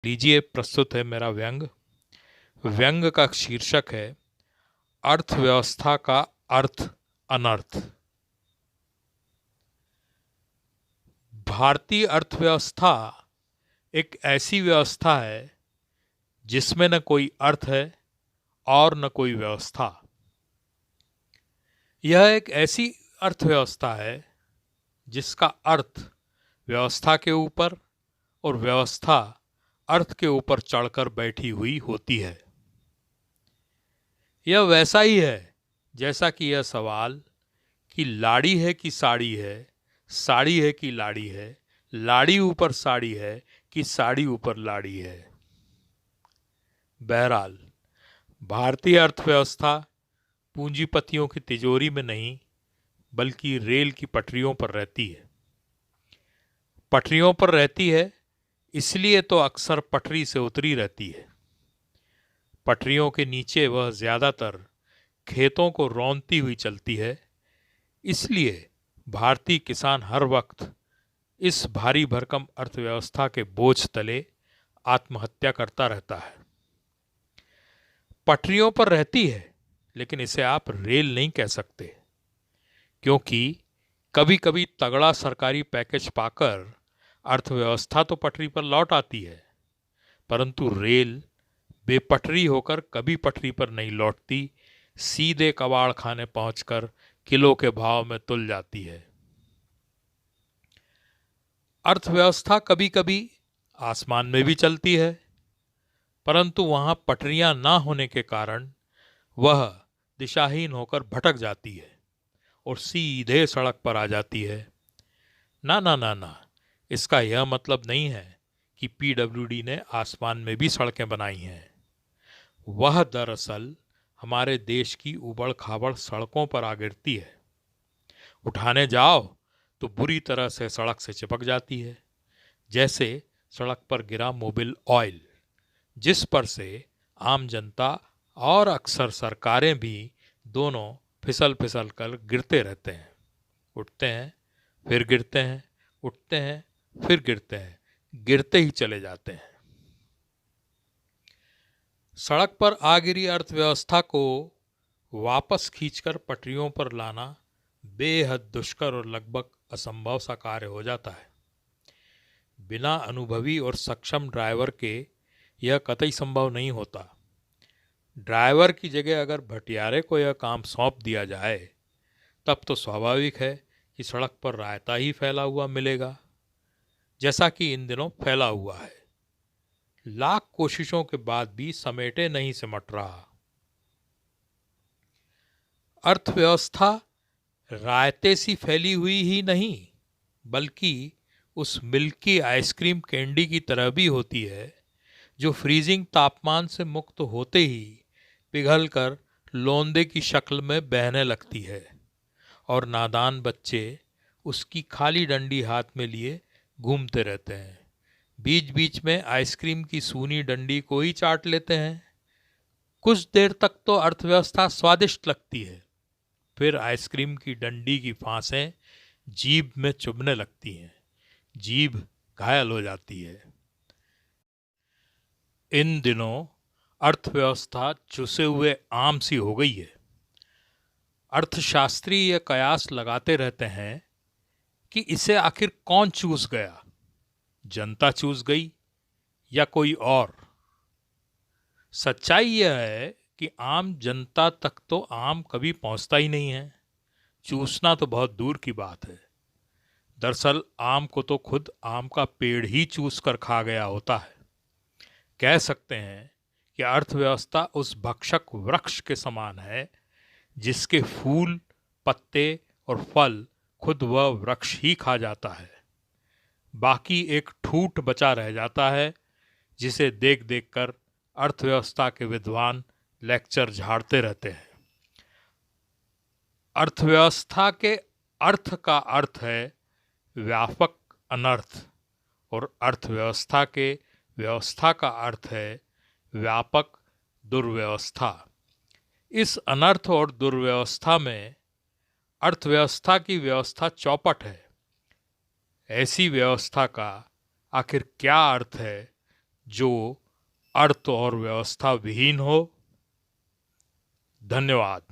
लीजिए, प्रस्तुत है मेरा व्यंग। व्यंग का शीर्षक है अर्थव्यवस्था का अर्थ अनर्थ। भारतीय अर्थव्यवस्था एक ऐसी व्यवस्था है जिसमें न कोई अर्थ है और न कोई व्यवस्था। यह एक ऐसी अर्थव्यवस्था है जिसका अर्थ व्यवस्था के ऊपर और व्यवस्था अर्थ के ऊपर चढ़कर बैठी हुई होती है। यह वैसा ही है जैसा कि यह सवाल कि लाड़ी है कि साड़ी है, साड़ी है कि लाड़ी है, लाड़ी ऊपर साड़ी है कि साड़ी ऊपर लाड़ी है। बहरहाल, भारतीय अर्थव्यवस्था पूंजीपतियों की तिजोरी में नहीं बल्कि रेल की पटरियों पर रहती है। पटरियों पर रहती है इसलिए तो अक्सर पटरी से उतरी रहती है। पटरियों के नीचे वह ज्यादातर खेतों को रौंदती हुई चलती है। इसलिए भारतीय किसान हर वक्त इस भारी भरकम अर्थव्यवस्था के बोझ तले आत्महत्या करता रहता है। पटरियों पर रहती है लेकिन इसे आप रेल नहीं कह सकते, क्योंकि कभी कभी तगड़ा सरकारी पैकेज पाकर अर्थव्यवस्था तो पटरी पर लौट आती है, परंतु रेल बेपटरी होकर कभी पटरी पर नहीं लौटती, सीधे कबाड़ खाने पहुंचकर किलो के भाव में तुल जाती है। अर्थव्यवस्था कभी कभी आसमान में भी चलती है, परंतु वहां पटरियां ना होने के कारण वह दिशाहीन होकर भटक जाती है और सीधे सड़क पर आ जाती है। ना ना ना ना, इसका यह मतलब नहीं है कि पीडब्ल्यूडी ने आसमान में भी सड़कें बनाई हैं। वह दरअसल हमारे देश की उबड़ खाबड़ सड़कों पर आ गिरती है। उठाने जाओ तो बुरी तरह से सड़क से चिपक जाती है, जैसे सड़क पर गिरा मोबिल ऑयल, जिस पर से आम जनता और अक्सर सरकारें भी दोनों फिसल फिसल कर गिरते रहते हैं। उठते हैं फिर गिरते हैं, उठते हैं फिर गिरते हैं, गिरते ही चले जाते हैं। सड़क पर आ गिरी अर्थव्यवस्था को वापस खींचकर पटरियों पर लाना बेहद दुष्कर और लगभग असंभव सा कार्य हो जाता है। बिना अनुभवी और सक्षम ड्राइवर के यह कतई संभव नहीं होता। ड्राइवर की जगह अगर भटियारे को यह काम सौंप दिया जाए तब तो स्वाभाविक है कि सड़क पर रायता ही फैला हुआ मिलेगा, जैसा कि इन दिनों फैला हुआ है। लाख कोशिशों के बाद भी समेटे नहीं सिमट रहा। अर्थव्यवस्था रायते सी फैली हुई ही नहीं बल्कि उस मिल्की आइसक्रीम कैंडी की तरह भी होती है, जो फ्रीजिंग तापमान से मुक्त होते ही पिघलकर लोंदे की शक्ल में बहने लगती है और नादान बच्चे उसकी खाली डंडी हाथ में लिए घूमते रहते हैं। बीच बीच में आइसक्रीम की सूनी डंडी को ही चाट लेते हैं। कुछ देर तक तो अर्थव्यवस्था स्वादिष्ट लगती है, फिर आइसक्रीम की डंडी की फांसें जीभ में चुभने लगती हैं, जीभ घायल हो जाती है। इन दिनों अर्थव्यवस्था चुसे हुए आम सी हो गई है। अर्थशास्त्री ये कयास लगाते रहते हैं कि इसे आखिर कौन चूस गया, जनता चूस गई या कोई और। सच्चाई यह है कि आम जनता तक तो आम कभी पहुंचता ही नहीं है, चूसना तो बहुत दूर की बात है। दरअसल आम को तो खुद आम का पेड़ ही चूस कर खा गया होता है। कह सकते हैं कि अर्थव्यवस्था उस भक्षक वृक्ष के समान है जिसके फूल, पत्ते और फल खुद वह वृक्ष ही खा जाता है। बाकी एक ठूठ बचा रह जाता है जिसे देख देख कर अर्थव्यवस्था के विद्वान लेक्चर झाड़ते रहते हैं। अर्थव्यवस्था के अर्थ का अर्थ है व्यापक अनर्थ और अर्थव्यवस्था के व्यवस्था का अर्थ है व्यापक दुर्व्यवस्था। इस अनर्थ और दुर्व्यवस्था में अर्थव्यवस्था की व्यवस्था चौपट है। ऐसी व्यवस्था का आखिर क्या अर्थ है जो अर्थ और व्यवस्था विहीन हो। धन्यवाद।